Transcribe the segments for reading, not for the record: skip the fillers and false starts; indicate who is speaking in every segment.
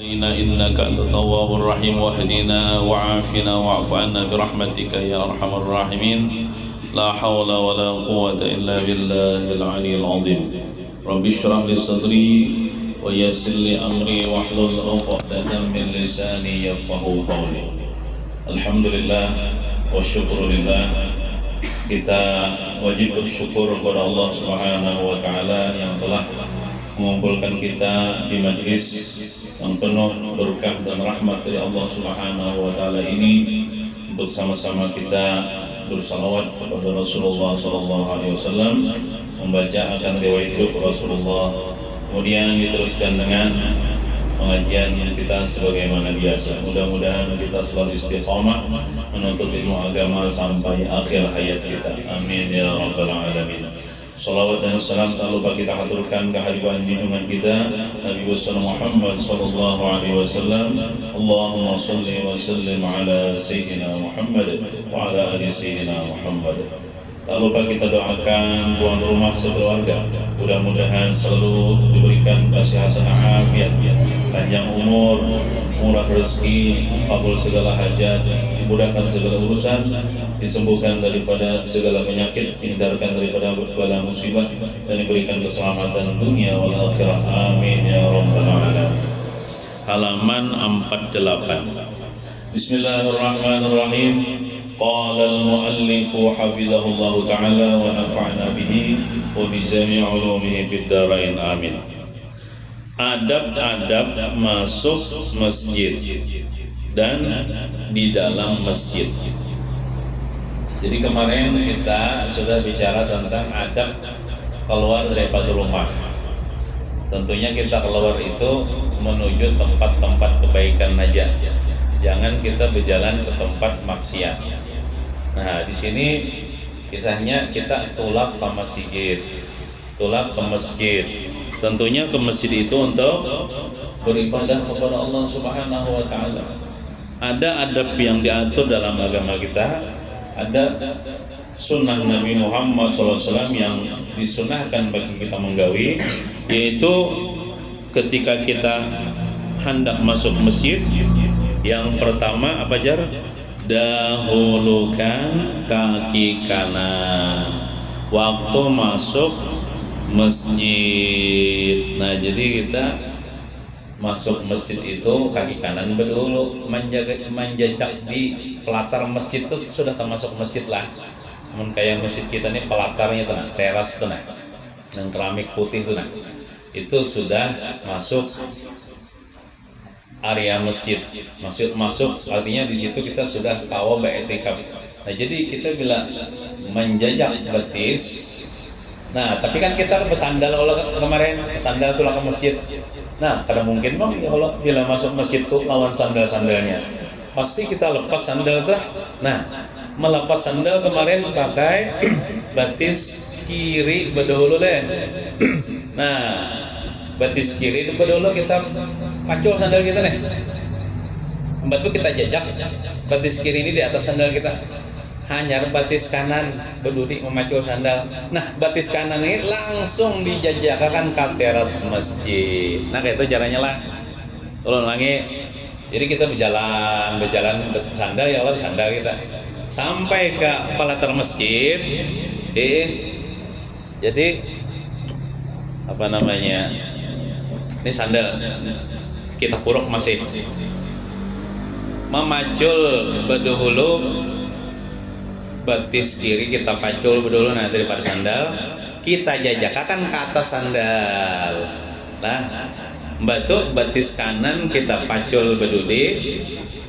Speaker 1: إنك أنت التواب الرحيم واهدنا وعافنا واعف عنا برحمتك يا أرحم الراحمين لا حول ولا قوة إلا بالله العلي العظيم رب اشرح لي صدري ويسر لي أمري واحلل عقدة من لساني يفقهوا قولي. Alhamdulillah wa syukurillah, kita wajib bersyukur kepada Allah Subhanahu wa taala yang telah mengumpulkan kita di majlis yang penuh berkah dan rahmat dari Allah Subhanahu wa taala ini untuk sama-sama kita bersalawat kepada Rasulullah sallallahu alaihi wasallam, membaca akan riwayat hidup Rasulullah, kemudian diteruskan dengan pengajian kita sebagaimana biasa. Mudah-mudahan kita selalu istiqamah menuntut ilmu agama sampai akhir hayat kita. Amin ya rabbal alamin. Salawat dan salam tak lupa kita haturkan kehadiran junjungan kita Nabi besar Muhammad sallallahu alaihi wasallam. Allahumma shalli wa sallim ala sayyidina Muhammad wa ala ali sayyidina Muhammad. Tak lupa kita doakan tuan rumah sekeluarga, mudah-mudahan selalu diberikan kesehatan afiat, panjang umur, murah rezeki, kabul segala hajat, dimudahkan segala urusan, disembuhkan daripada segala penyakit, dihindarkan daripada bala musibah, dan diberikan keselamatan dunia wal akhirah. Amin ya rabbal alamin. Halaman 48. Bismillahirrahmanirrahim. Qala al-muallif hafizahullah ta'ala wa nafa'na bihi wa bi jami' ulumihi fid dharain amin. Adab-adab masuk masjid dan di dalam masjid. Jadi kemarin kita sudah bicara tentang adab keluar daripada rumah. Tentunya kita keluar itu menuju tempat-tempat kebaikan aja. Jangan kita berjalan ke tempat maksiat. Nah, di sini kisahnya kita tulak ke masjid. Tulak ke masjid. Tentunya ke masjid itu untuk beribadah kepada Allah Subhanahu wa taala. Ada adab yang diatur dalam agama kita, ada sunnah Nabi Muhammad SAW yang disunahkan bagi kita menggawi, yaitu ketika kita hendak masuk masjid, yang pertama apa jar? Dahulukan kaki kanan waktu masuk masjid. Nah, jadi kita masuk masjid itu kaki kanan dulu, menjejak di pelatar masjid itu sudah termasuk masjid lah. Namun kayak masjid kita nih pelatarnya tuh, teras tuh, yang keramik putih tuh, itu sudah masuk area masjid. Masuk artinya di situ kita sudah tahu ba'tikaf. Nah, jadi kita bila menjajak betis. Nah, tapi kan kita bersandal kalau kemarin sandal tuh ke masjid. Nah, kadang mungkin bang kalau bila masuk masjid tuh lawan sandal-sandalnya. Pasti kita lepas sandal tuh. Nah, melepas sandal kemarin pakai betis kiri berdahulu deh. Nah, betis kiri dulu kita pacul sandal kita nih. Batu kita jajak batis kiri ini di atas sandal kita. Hanya batis kanan berdiri memacul sandal. Nah, batis kanan ini langsung dijajakkan ke teras masjid. Nah, kayak itu caranya lah. Ulang lagi. Jadi kita berjalan sandal ya Allah, sandal kita sampai ke pelatar masjid. Jadi apa namanya? Ini sandal kita kuruk masih memacul berdahulu batis kiri kita pacul berdahulu. Nah, daripada sandal kita jajakakan ke atas sandal. Nah, batu batis kanan kita pacul berdudi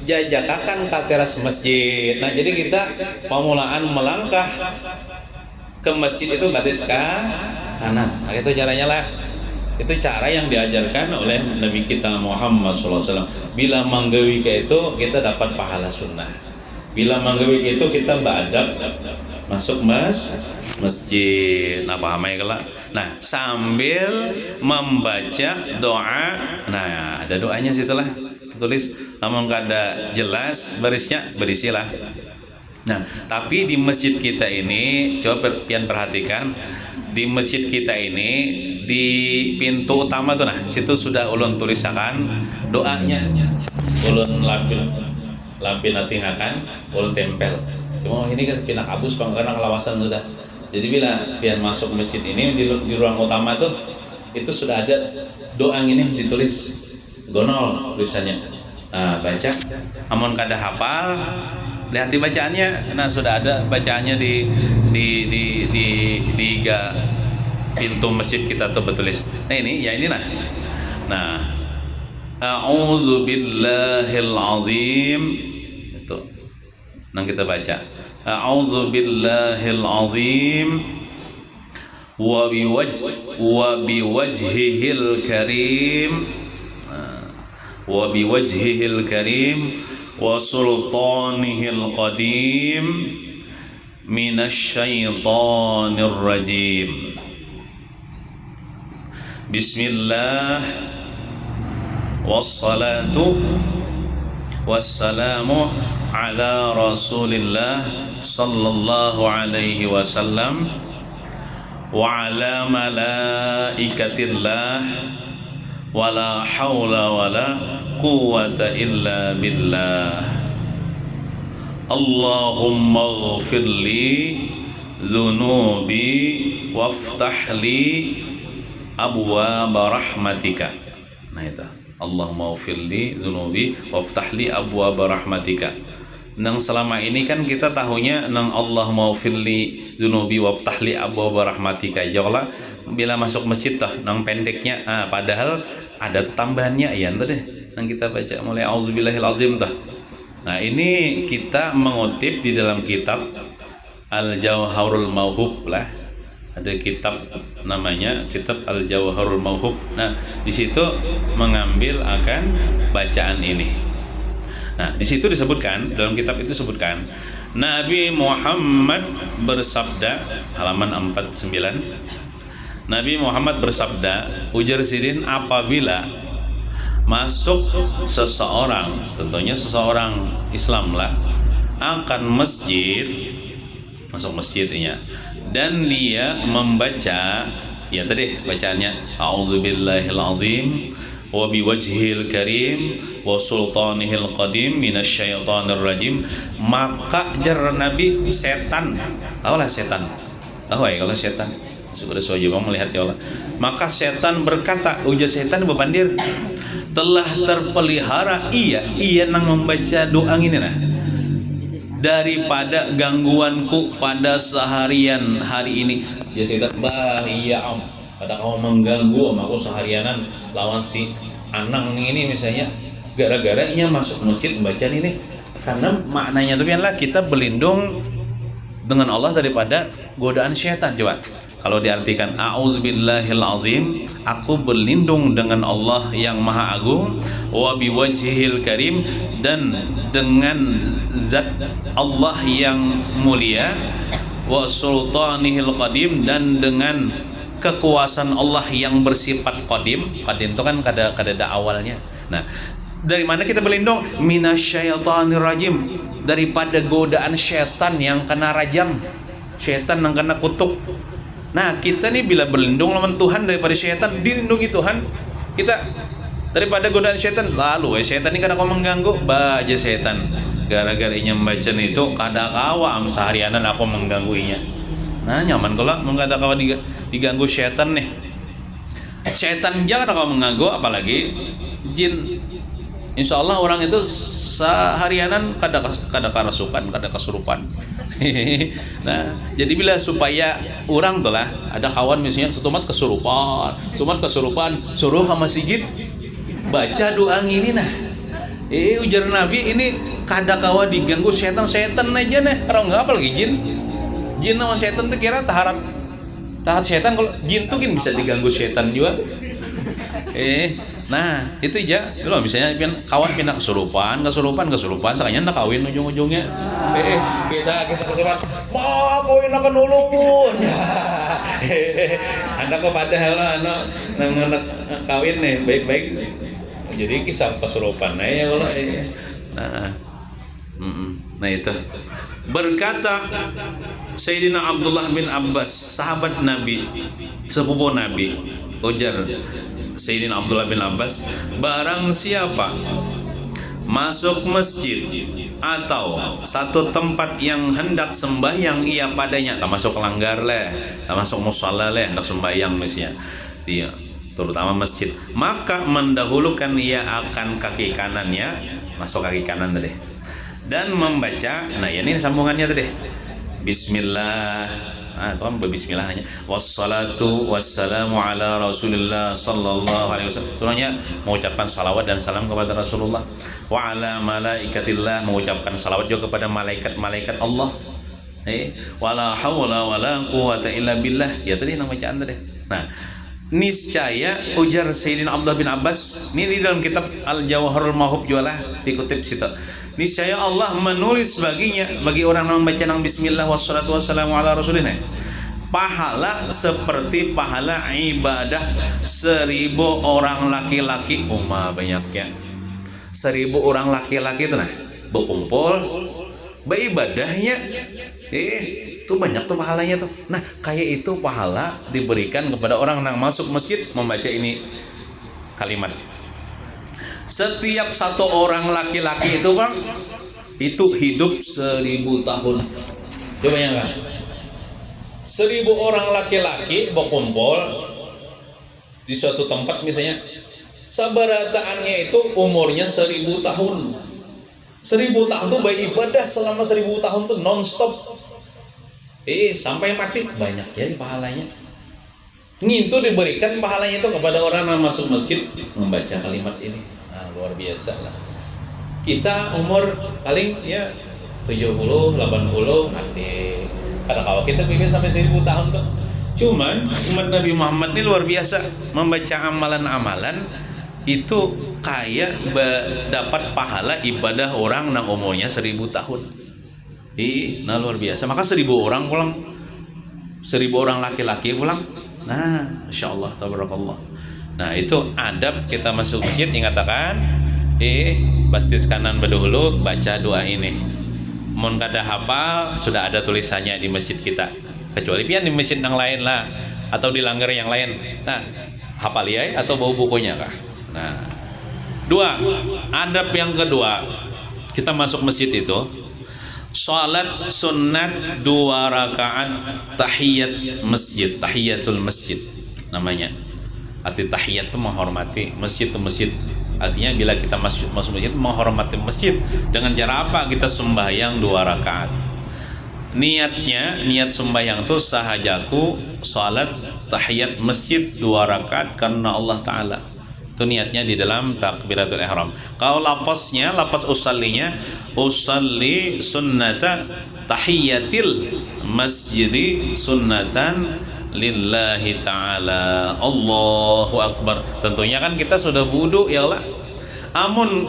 Speaker 1: jajakakan ke teras masjid. Nah, jadi kita pemulaan melangkah ke masjid itu batis kanan. Nah, itu caranya lah. Itu cara yang diajarkan oleh Nabi kita Muhammad SAW. Bila manggawi kayak itu kita dapat pahala sunnah. Bila manggawi kayak itu kita beradab masuk masjid. Nah, paham ya kelak? Nah, sambil membaca doa. Nah, ada doanya situlah tulis. Namun kada jelas barisnya, berisilah. Nah, tapi di masjid kita ini coba pian perhatikan, di masjid kita ini di pintu utama tuh, nah situ sudah ulun tulisakan doanya, ulun lampin tinggalkan, ulun tempel. Cuma ini kan pindah kabus karena kelawasan sudah. Jadi bila pian masuk masjid ini di ruang utama tuh itu sudah ada doa ini ditulis gonol tulisannya. Nah, baca. Amun kada hafal, lihat di bacaannya. Nah, sudah ada bacaannya di pintu masjid kita tuh bertulis. Nah, ini ya ini nah. Nah, a'udzu billahil azim. Itu. Nah, kita baca. A'udzu billahil azim wa biwajhihil karim wa biwajhihil karim wa sultanihil qadim minasyaitonir rajim. Bismillah wassalatu wassalamu ala rasulillah sallallahu alaihi wasallam wa ala malaikatillah wala haula wala quwwata illa billah. Allahumma ghfirli dhunubi waftahli abwaaba rahmatika. Nah itu Allahumma ghfirli dhunubi waftahli abwaaba rahmatika. Nang selama ini kan kita tahunya nang Allahumma ghfirli dhunubi waftahli abwaaba rahmatika. Jauhlah bila masuk masjid tah nang pendeknya, padahal ada tambahannya ya deh. Nang kita baca mulai auzubillahi azim tah. Nah, ini kita mengutip di dalam kitab Al-Jawharul Mauhub lah. Ada kitab namanya kitab Al-Jawharul Mauhub. Nah, di situ mengambil akan bacaan ini. Nah, di situ disebutkan, dalam kitab itu disebutkan Nabi Muhammad bersabda, halaman 49. Nabi Muhammad bersabda, ujar sidin, apabila masuk seseorang, tentunya seseorang Islam lah, akan masjid, masuk masjidnya, dan dia membaca, ya tadi bacaannya, a'udzubillahil azim wa biwajhil karim wa sultanihil qadim minasyaitonir rajim, maka jar Nabi setan, tahulah setan, tahu ya kalau setan sudah sewajib melihat ya Allah. Maka setan berkata, ujar setan bepandir, telah terpelihara ia nang membaca doa ini nah, daripada gangguanku pada seharian hari ini. Ya setan, bah iya om, kata kamu mengganggu om aku seharianan lawan si Anang ini misalnya, gara-gara ia masuk masjid membaca ini. Karena maknanya itu biarlah kita berlindung dengan Allah daripada godaan syaitan. Coba kalau diartikan a'udzubillahil azim, aku berlindung dengan Allah yang maha agung, wa biwajhihil karim, dan dengan zat Allah yang mulia, wa sultanihil qadim, dan dengan kekuasaan Allah yang bersifat qadim. Qadim itu kan kada awalnya. Nah, dari mana kita berlindung? Minasyaitonir rajim, daripada godaan syaitan yang kena rajam, syaitan yang kena kutuk. Nah, kita nih bila berlindung lawan Tuhan daripada syaitan, dilindungi Tuhan kita daripada godaan syaitan. Lalu syaitan ini kadang kau mengganggu, baca syaitan gara-gara inya membaca itu kada kawa am seharianan aku menggangguinya. Nah, nyaman kalau mengada kawa diganggu syaitan nih. Syaitan jangan kau mengganggu, apalagi jin. Insya Allah orang itu seharianan kada kerasukan, kada kesurupan. Nah, jadi bila supaya orang tuh lah, ada kawan misalnya setumat kesurupan, suruh sama sigit baca doa ini nah. Ujar Nabi ini kada kawa diganggu setan aja nih. Orang nggak apalagi jin sama setan tuh kira tahat setan. Kalau jin tuh kan bisa diganggu setan juga. Nah itu aja loh, misalnya kawan pindah kesurupan sakanya nak kawin ujung-ujungnya kisah kesurupan mau kawin akan ulun anak kok padahal anak kawin nih baik-baik, jadi kisah kesurupan ya kalau nah itu berkata Sayyidina Abdullah bin Abbas, sahabat Nabi, sepupu Nabi, ujar Sayyidina Abdullah bin Abbas, barang siapa masuk masjid atau satu tempat yang hendak sembahyang ia padanya, tak masuk langgar leh, tak masuk musalla leh, hendak sembahyang misalnya dia, terutama masjid, maka mendahulukan ia akan kaki kanannya, masuk kaki kanan tadi, dan membaca, nah ini sambungannya tadi, Bismillah, itu kan berbismillah hanya, wassalatu wassalamu ala Rasulillah sallallahu alaihi wasallam. Sebenarnya mengucapkan salawat dan salam kepada Rasulullah, wa ala malaikatillah, mengucapkan salawat juga kepada malaikat-malaikat Allah. Wala haula wala quwata illa billah. Ya tadi nama bacaan tadi. Nah, niscaya ujar Sayyidina Abdullah bin Abbas, ini di dalam kitab Al-Jawharul Mahub jualah dikutip situ. Niscaya Allah menulis baginya, bagi orang yang membaca nang bismillah wassalatu wassalamu ala rasulillah, pahala seperti pahala ibadah 1000 orang laki-laki, banyaknya 1000 orang laki-laki itu nah berkumpul beribadahnya, itu banyak tuh pahalanya tuh. Nah kayak itu pahala diberikan kepada orang yang masuk masjid membaca ini kalimat. Setiap satu orang laki-laki itu bang, itu hidup 1000 tahun. Coba bayangkan, 1000 orang laki-laki berkumpul di suatu tempat misalnya, sabarataannya itu umurnya 1000 tahun. 1000 tahun itu beribadah selama 1000 tahun tuh non-stop. Sampai mati banyak ya pahalanya. Itu diberikan pahalanya itu kepada orang yang masuk masjid membaca kalimat ini. Nah, luar biasa lah. Kita umur paling ya 70, 80 mati. Karena kalau kita bisa sampai 1000 tahun tuh. Cuman umat Nabi Muhammad ini luar biasa, membaca amalan-amalan itu kayak dapat pahala ibadah orang yang umurnya 1000 tahun. Nah luar biasa. Maka 1000 orang pulang, 1000 orang laki-laki pulang. Nah, Masya Allah, tabarakallah. Nah itu adab kita masuk masjid, ingatakan bastis kanan berdahulu baca doa ini. Mun kada hafal sudah ada tulisannya di masjid kita, kecuali pian di masjid yang lain lah atau di langgar yang lain. Nah hafal ya atau bawa bukunya kah? Nah, dua adab yang kedua, kita masuk masjid itu salat sunat 2 rakaat tahiyat masjid, tahiyatul masjid namanya. Arti tahiyat itu menghormati masjid itu masjid. Artinya bila kita masuk masjid menghormati masjid. Dengan cara apa? Kita sembahyang 2 rakaat. Niatnya, niat sembahyang itu sahajaku salat tahiyat masjid 2 rakaat karena Allah Ta'ala. Itu niatnya di dalam takbiratul ihram. Kalau lafaznya, lafaz usallinya, usalli sunnata tahiyatil masjidi sunnatan lillahi ta'ala, Allahu Akbar. Tentunya kan kita sudah wudu ya Allah. Amun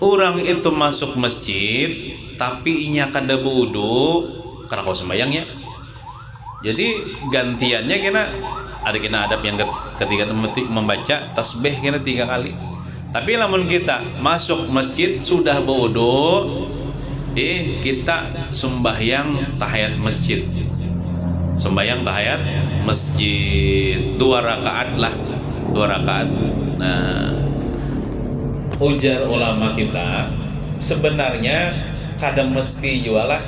Speaker 1: orang itu masuk masjid tapi inya kada wudu, karena kau sembahyangnya, jadi gantiannya kena adab yang ketika membaca tasbih kena 3 kali. Tapi lamun kita masuk masjid sudah wudu, kita sembahyang tahiyat masjid, sembahyang tahiyat masjid 2 rakaat lah, 2 rakaat. Nah, ujar ulama kita sebenarnya kadang mesti jualah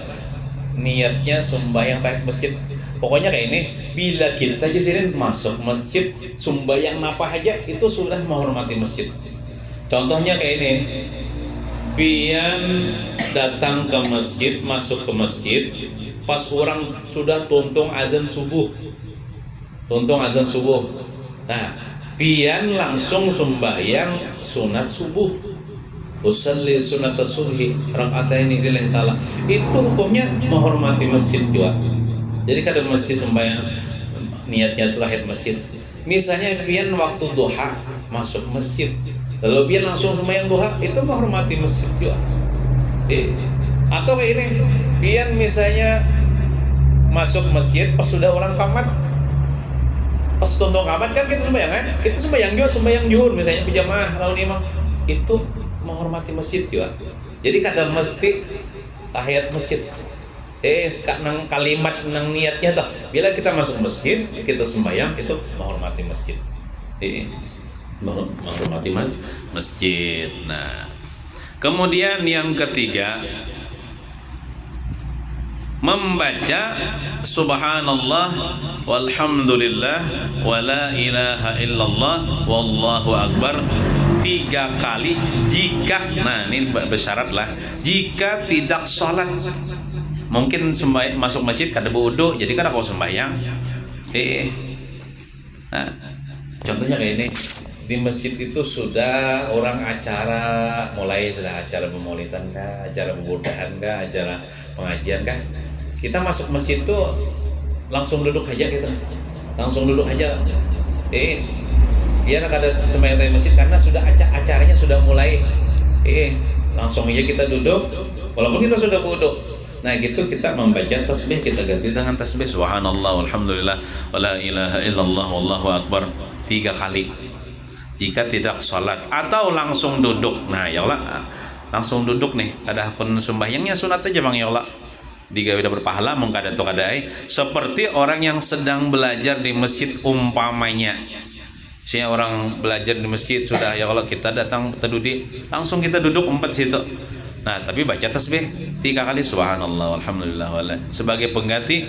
Speaker 1: niatnya sembahyang tahiyat masjid. Pokoknya kayak ini, bila kita di sini masuk masjid sembahyang apa aja itu sudah menghormati masjid. Contohnya kayak ini, pian datang ke masjid, masuk ke masjid pas orang sudah tuntung azan subuh, nah pian langsung sembahyang sunat subuh, usalli sunat subhi raka'ataini lillahi ta'ala. Itu hukumnya menghormati masjid juga. Jadi kadang mesti sembahyang niatnya tahiyat masjid. Misalnya pian waktu duha masuk masjid, lalu pian langsung sembahyang duha, itu menghormati masjid juga. Atau kayak ini, pian misalnya masuk masjid pas sudah orang kamat, pas tonton kamat kan kita sembahyang kan, kita sembahyang juhur misalnya berjamaah lawan imam, itu menghormati masjid juga. Jadi kadang mesti tahiyat masjid.
Speaker 2: nang kalimat nang niatnya toh. Bila kita masuk masjid, kita sembahyang itu menghormati masjid. Menghormati masjid. Nah, kemudian yang ketiga, membaca subhanallah walhamdulillah wala ilaha illallah wallahu akbar 3 kali jika, nah ini bersyarat lah, jika tidak sholat. Mungkin masuk masjid kada wudu, jadi kada kau sembahyang. Nah, contohnya kayak ini, di masjid itu sudah orang acara, mulai sudah acara pemaulidan kah, acara pemudahan kah, acara pengajian kah, kita masuk masjid tuh langsung duduk aja gitu, langsung duduk aja. Biar ada sembahyang di masjid karena sudah acaranya sudah mulai. Langsung aja kita duduk, walaupun kita sudah wudu. Nah gitu kita membaca tasbih, kita ganti dengan tasbih subhanallah walhamdulillah wala ilaha illallah wallahu akbar 3 kali. Jika tidak sholat atau langsung duduk, nah ya Allah langsung duduk nih, ada akun sembahyangnya sunat aja bang ya Allah, digawe berpahala mengkada to kadai, seperti orang yang sedang belajar di masjid umpamanya. Saya orang belajar di masjid sudah ya Allah kita datang terdudi, langsung kita duduk 4 situ. Nah tapi baca tasbih 3 kali subhanallah walhamdulillah wala, sebagai pengganti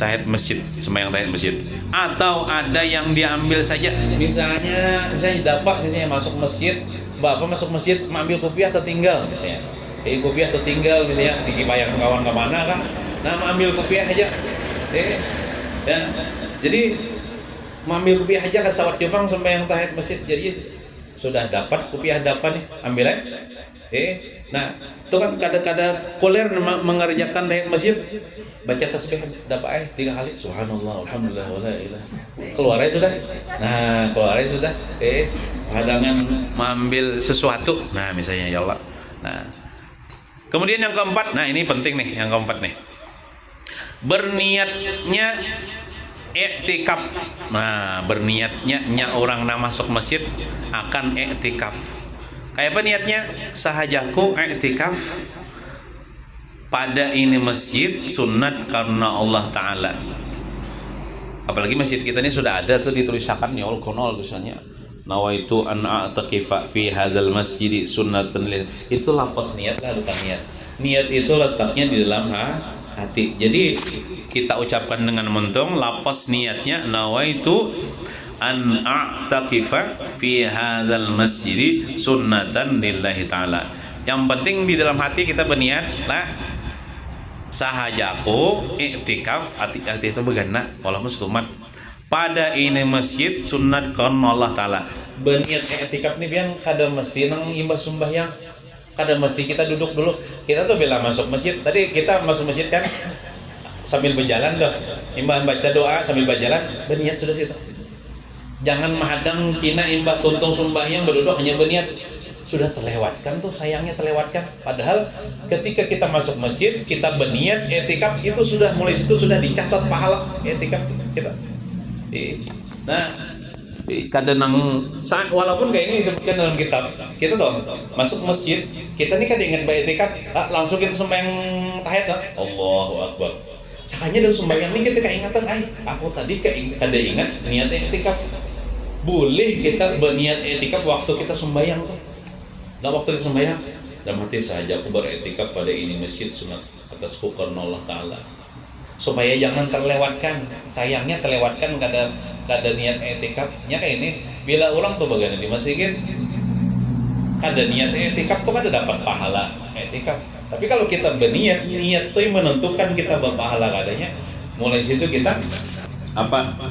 Speaker 2: tahiyat masjid, sembahyang tahiyat masjid. Atau ada yang diambil saja, misalnya dapat misalnya masuk masjid, bapak masuk masjid mengambil kopiah tertinggal misalnya, kopiah tertinggal misalnya dikipayang kawan kemana kan, nah mengambil kopiah aja, ya jadi mengambil kopiah aja kan sawat Jepang sembahyang tahiyat masjid, jadi sudah dapat kopiah dapat nih ambil aja. Nah itu kan kadang-kadang kuler mengerjakan tahiyat masjid, baca tasbih dapat 3 kali subhanallah alhamdulillah wala ilah, keluar aja sudah. Nah keluar aja sudah. Hadangan mengambil sesuatu, nah misalnya ya Allah. Nah kemudian yang keempat, nah ini penting nih, yang keempat nih, berniatnya i'tikaf. Nah berniatnya orang masuk masjid akan i'tikaf. Kayak apa niatnya? Sahajaku i'tikaf pada ini masjid sunat karena Allah Ta'ala. Apalagi masjid kita ini sudah ada tuh ditulisakan ya Allah konol tulisannya, nawaitu an a'takifa fi hadzal masjid sunnatan lil. Itu lafaz niat lah, bukan niat. Niat itu letaknya di dalam hati. Jadi kita ucapkan dengan mentong, lafaz niatnya nawaitu an a'takifa fi hadzal masjid sunnatan lillahi ta'ala. Yang penting di dalam hati kita berniat lah, sahajaku i'tikaf, arti itu begana walaupun sumat pada ini masjid sunat karena Allah Ta'ala. Berniat i'tikaf nih biar kada mesti nang imbas sembahyang, kada mesti kita duduk dulu. Kita tuh bila masuk masjid, tadi kita masuk masjid kan sambil berjalan loh, imbah baca doa sambil berjalan, berniat sudah situ. Jangan menghadang kina imbah tuntung sembahyang berduduk hanya berniat, sudah terlewatkan tuh, sayangnya terlewatkan. Padahal ketika kita masuk masjid kita berniat i'tikaf, itu sudah mulai situ sudah dicatat pahala i'tikaf kita. Nah kadang walaupun kayak ini disebutkan dalam kitab, kita tuh masuk masjid kita nih kada ingat i'tikaf, langsung kita sembahyang tahiyat, Allahu akbar. Sakanya dalam sembahyang ini kita keingatan, aku tadi kada ingat niat i'tikaf. Boleh kita berniat i'tikaf waktu kita sembahyang tuh. Nah waktu kita sembahyang dalam hati saja aku beriktikaf pada ini masjid sunat atasku karena Allah Ta'ala, supaya jangan terlewatkan. Sayangnya terlewatkan kada niat i'tikafnya kayak ini. Bila orang tuh bagaimana di masjid kada niat i'tikaf tuh kada dapat pahala i'tikaf. Tapi kalau kita berniat, niat tuh yang menentukan kita berpahala kadanya. Mulai situ kita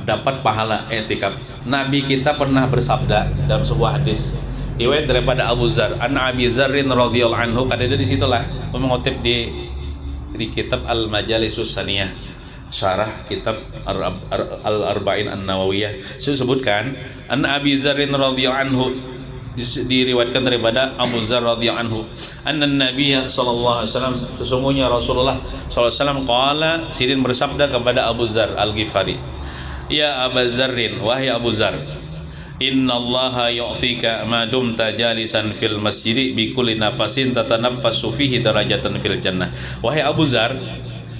Speaker 2: dapat pahala i'tikaf. Nabi kita pernah bersabda dalam sebuah hadis riwayat daripada Abu Zar, an Abi Zarrin radhiyallahu anhu, kada ada di situlah mengutip di kitab Al-Majalisus Saniyah, syarah kitab Al-Arba'in An-Nawawiyah, disebutkan an Abi Zarrin radhiyallahu anhu, diriwayatkan daripada Abu Zar radhiyallahu anhu, anna Nabi sallallahu alaihi wasallam, sesungguhnya Rasulullah sallallahu alaihi wasallam qala, sidin bersabda kepada Abu Zar Al-Ghifari, ya Abu Zarrin, wahai Abu Zar, innallaha yu'tika ma dumta jalisan fil masjid bi kulli nafasin tatanaffasu fihi darajatan fil jannah. Wahai Abu Zar,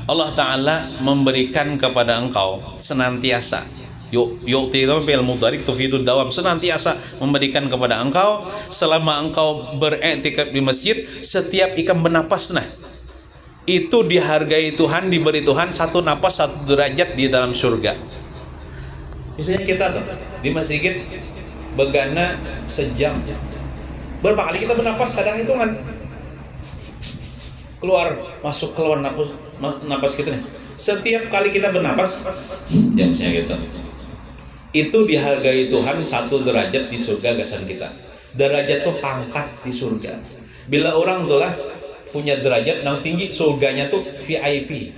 Speaker 2: Allah Ta'ala memberikan kepada engkau senantiasa, yu'ti itu fi'il mudhari tufidud dawam, senantiasa memberikan kepada engkau selama engkau beriktikaf di masjid. Setiap ikan bernapas, nah itu dihargai Tuhan, diberi Tuhan satu napas, satu derajat di dalam surga. Misalnya kita tuh di masjid begana sejam, berapa kali kita bernapas? Kadang hitungan, keluar masuk keluar napas kita nih. Setiap kali kita bernapas jamnya gitu, itu dihargai Tuhan satu derajat di surga gasan kita. Derajat tuh pangkat di surga. Bila orang tuh lah punya derajat yang tinggi, surganya tuh VIP,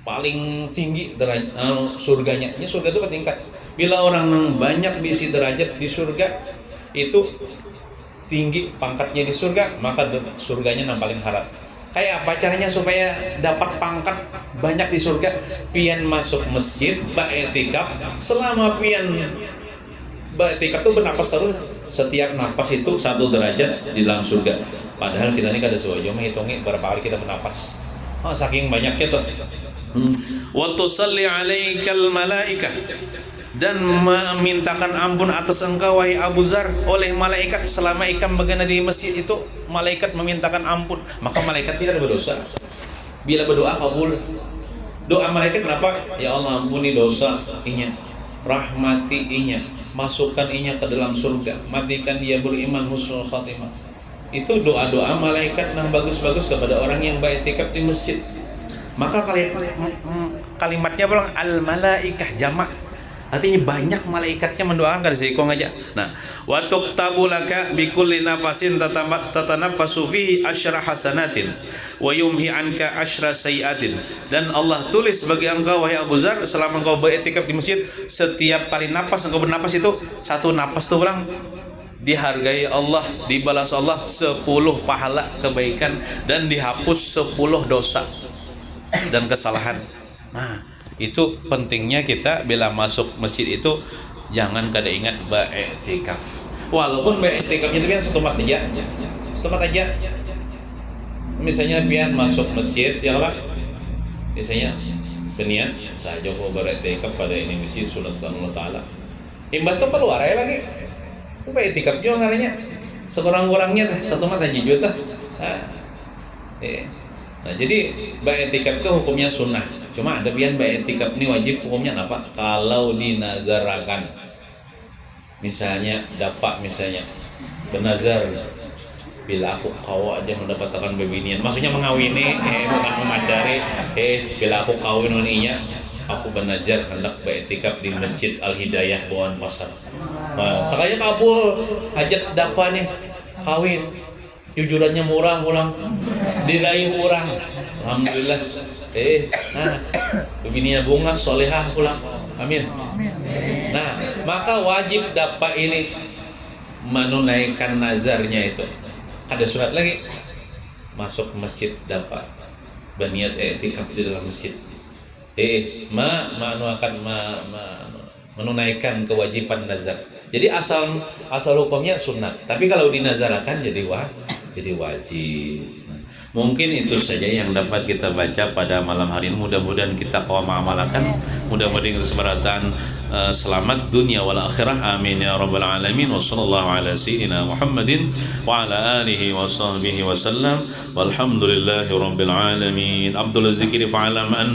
Speaker 2: paling tinggi derajat surganya. Ini surga tuh bertingkat. Bila orang banyak bisi derajat di surga, itu tinggi pangkatnya di surga, maka surganya yang paling harap. Kayak apa caranya supaya dapat pangkat banyak di surga? Pian masuk masjid, ba'etikaf. Selama pian ba'etikaf tuh bernapas terus, setiap napas itu satu derajat di dalam surga. Padahal kita ini kada sewajar menghitungi berapa kali kita bernapas. Saking banyaknya tuh. Wa tusalli 'alaikal malaikah, dan memintakan ampun atas engkau wahai Abu Zar oleh malaikat. Selama ikam begana di masjid itu, malaikat memintakan ampun, maka malaikat tidak berdosa. Bila berdoa kabul. Doa malaikat kenapa? Ya Allah, ampuni dosa inya, rahmati inya, masukkan inya ke dalam surga, matikan dia beriman husnul khatimah. Itu doa-doa malaikat yang bagus-bagus kepada orang yang ba'tikaf di masjid. Maka kalimatnya bilang al malaikah jamak, artinya banyak malaikatnya mendoakan kada sikong aja. Nah, wa tuktabu laka bi kulli nafasin tatanaffasu fihi asyra hasanatin wa yumhi anka asyra sayiatin. Dan Allah tulis bagi engkau wahai Abu Zar, selama engkau beriktikaf di masjid, setiap kali napas engkau bernapas itu, satu napas tuh orang dihargai Allah, dibalas Allah 10 pahala kebaikan dan dihapus 10 dosa dan kesalahan. Nah, itu pentingnya kita bila masuk masjid itu jangan kada ingat ba'tikaf. Walaupun ba'tikafnya itu kan setempat aja. Misalnya pian masuk masjid ya Pak. Misalnya berniat saja mau ba'tikaf pada ini masjid sunat Allah Ta'ala. Imbah tuh keluar aja lagi. Itu ba'tikaf juga ngaranya. Sekurang-kurangnya satu mata juta. Nah, jadi ba'tikaf itu hukumnya sunnah. Cuma ada pian ba'tikaf ini wajib hukumnya apa? Kalau dinazarakan. Misalnya dapat benazar, bila aku kau aja mendapatkan bebinian, maksudnya mengawini, bukan memacari, bila aku kawin waninya, aku benajar hendak ba'tikaf di Masjid Al Hidayah Buan Pasar. Nah, sekalinya kabul hajat dapat nih kawin. Jujurannya murah pulang, diraih orang, alhamdulillah. Nah, begininya bunga solehah pulang, amin. Nah, maka wajib dapat ini menunaikan nazarnya itu. Ada surat lagi, masuk masjid dapat berniat i'tikaf di dalam masjid. Menunaikan kewajiban nazar. Jadi asal hukumnya sunat. Tapi kalau dinazarakan jadi wajib. Mungkin itu saja yang dapat kita baca pada malam hari ini. Mudah-mudahan kita kau mengamalkan. Mudah-mudahan kesempatan selamat dunia wal akhirah. Amin ya rabbal alamin. Wassallallahu ala sayyidina Muhammadin wa ala alihi wa sahbihi wa sallam. Walhamdulillahi rabbil alamin. Abdul Zikri fa'alam anna